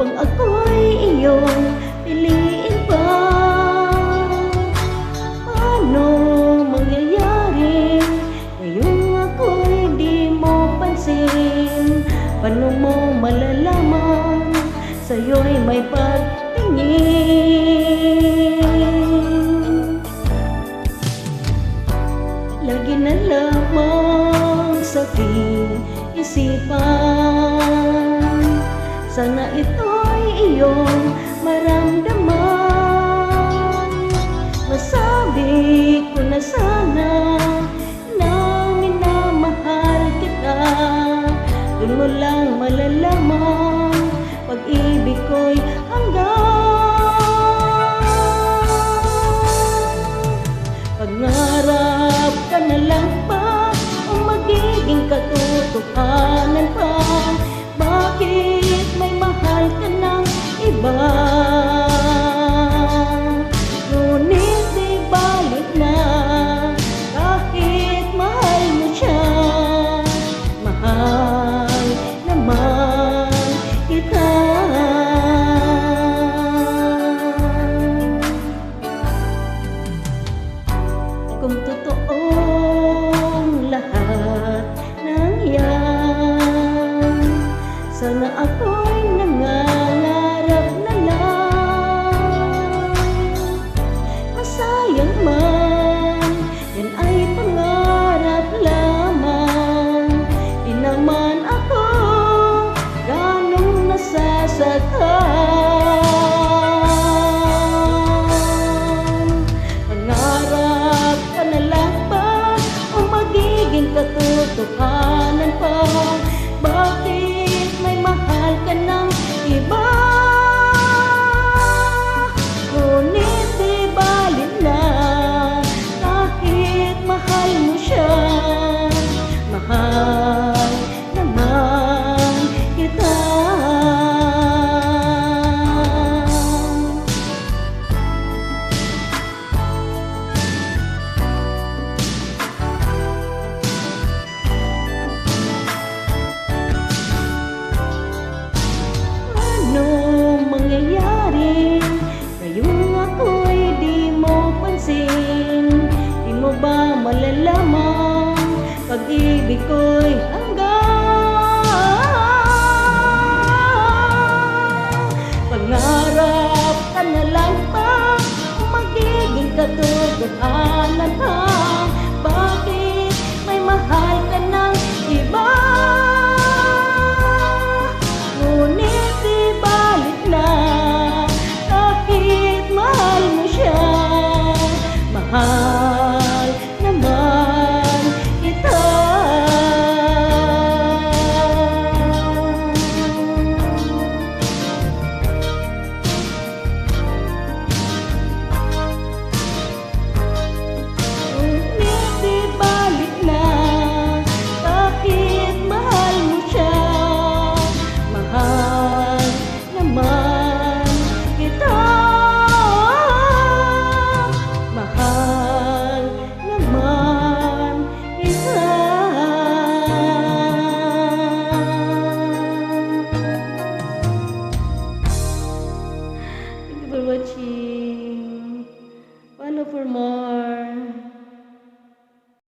upang ako'y iyong piliin pa. Paano mangyayari ngayong ako'y di mo pansin? Paano mo malalaman sa'yo'y may pagtingin? Lagi na lamang sa aking isipan, sana ito'y iyong maramdaman. Masabi ko na sana na minamahal kita. Doon mo lang malalaman pag-ibig ko'y hanggang. Pangarap ka na lang pa o magiging katotohanan pa? Bakit may mahal ka ng iba? Ngunit di balik na kahit mahal mo siya. Mahal naman kita. Kung totoong lahat ng yan, sana ako'y nangangarap na lang. Masayang man, yan ay pangarap lamang. Di naman ako ganong nasasaktan. Pangarap ka na lang ba o magiging katotohanan pa? Bakit may mahal ka ng iba? Ngunit di balik na kahit mahal mo siya. Mahal naman kita. Ano mangyayari ngayong ako'y di mo pansin? Di mo ba malalaman pag-ibig ko'y hanggang? Pangarap ka na lang ba o magiging katotohanan pa? Bakit may mahal ka ng iba? Ngunit di balik na kahit mahal mo siya. Mahal naman kita. Ngunit di balik na kahit mahal mo siya. Mahal naman kita. Mahal naman kita. Thank you for watching. Follow for more.